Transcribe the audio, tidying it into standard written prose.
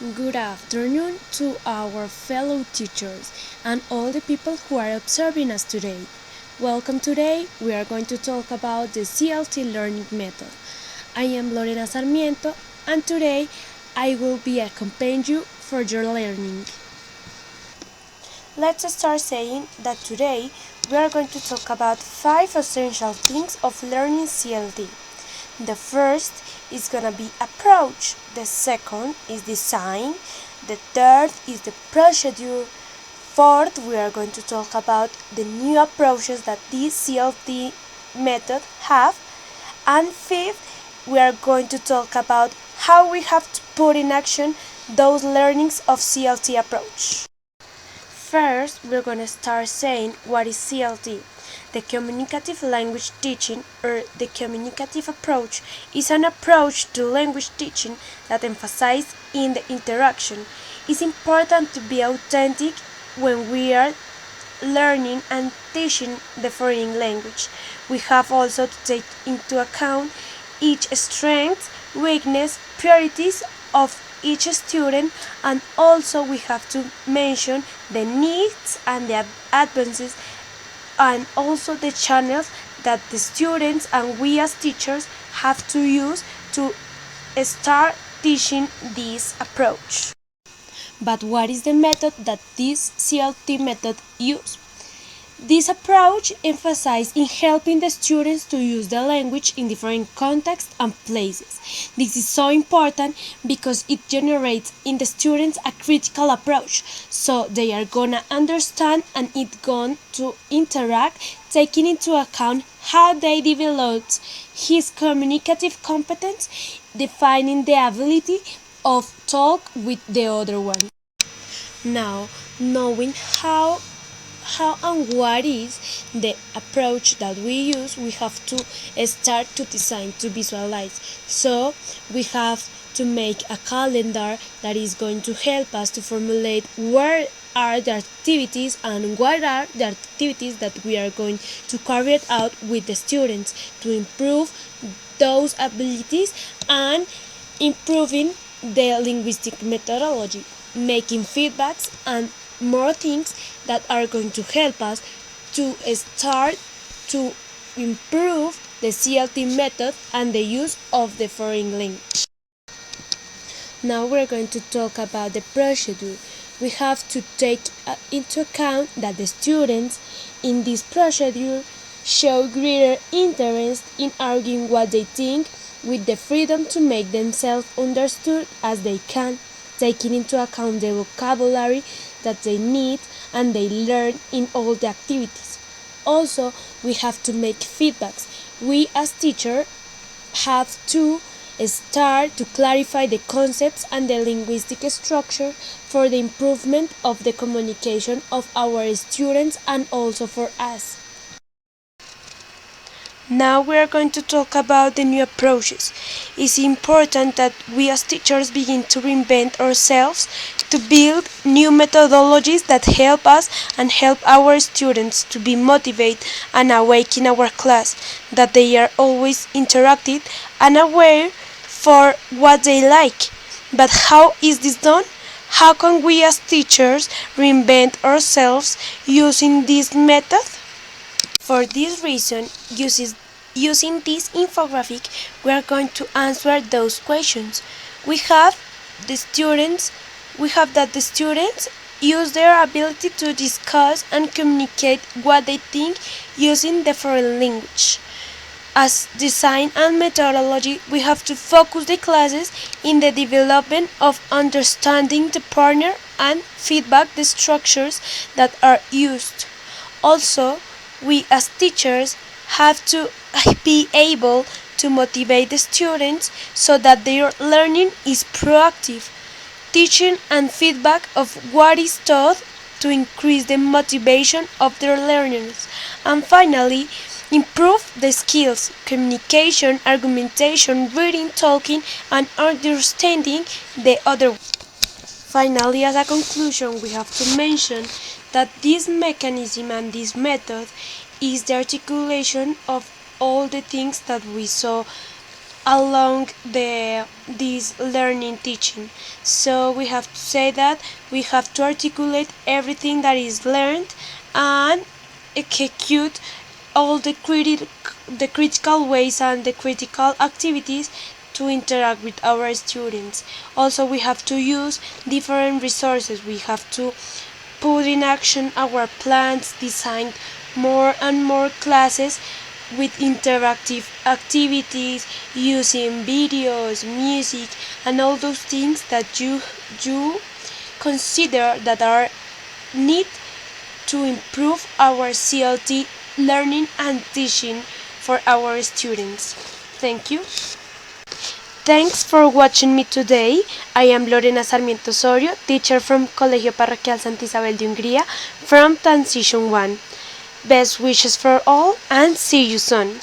Good afternoon to our fellow teachers and all the people who are observing us today. Welcome today. We are going to talk about the CLT learning method. I am Lorena Sarmiento and today I will be accompanying you for your learning. Let's start saying that today we are going to talk about 5 essential things of learning CLT. The first is gonna be approach, the second is design, the third is the procedure, fourth we are going to talk about the new approaches that this CLT method have, and fifth we are going to talk about how we have to put in action those learnings of CLT approach. First, we're going to start saying what is CLT. The communicative language teaching, or the communicative approach, is an approach to language teaching that emphasizes in the interaction. It's important to be authentic when we are learning and teaching the foreign language. We have also to take into account each strength, weakness, priorities of each student, and also we have to mention the needs and the advances and also the channels that the students and we as teachers have to use to start teaching this approach. But what is the method that this CLT method uses? This approach emphasizes in helping the students to use the language in different contexts and places. This is so important because it generates in the students a critical approach, so they are gonna understand and it's going to interact, taking into account how they developed his communicative competence, defining the ability of talk with the other one. Now, knowing how and what is the approach that we use, we have to start to design, to visualize. So we have to make a calendar that is going to help us to formulate where are the activities and what are the activities that we are going to carry it out with the students to improve those abilities and improving the linguistic methodology, making feedbacks and more things that are going to help us to start to improve the CLT method and the use of the foreign language. Now we're going to talk about the procedure. We have to take into account that the students in this procedure show greater interest in arguing what they think with the freedom to make themselves understood as they can, taking into account the vocabulary that they need and they learn in all the activities. Also, we have to make feedbacks. We as teachers have to start to clarify the concepts and the linguistic structure for the improvement of the communication of our students and also for us. Now we are going to talk about the new approaches. It's important that we as teachers begin to reinvent ourselves to build new methodologies that help us and help our students to be motivated and awake in our class, that they are always interactive and aware for what they like. But how is this done? How can we as teachers reinvent ourselves using this method? For this reason, using this infographic, we are going to answer those questions. We have that the students use their ability to discuss and communicate what they think using the foreign language. As design and methodology, we have to focus the classes in the development of understanding the partner and feedback the structures that are used. Also, we as teachers have to be able to motivate the students so that their learning is proactive, teaching and feedback of what is taught to increase the motivation of their learners. And finally, improve the skills, communication, argumentation, reading, talking, and understanding the other. Finally, as a conclusion, we have to mention that this mechanism and this method is the articulation of all the things that we saw along this learning teaching. So we have to say that we have to articulate everything that is learned and execute all the critical ways and the critical activities to interact with our students. Also, we have to use different resources. We have to put in action our plans, design more and more classes with interactive activities, using videos, music, and all those things that you consider that are need to improve our CLT learning and teaching for our students. Thank you. Thanks for watching me today. I am Lorena Sarmiento Osorio, teacher from Colegio Parroquial Santa Isabel de Hungría from Transition 1. Best wishes for all and see you soon.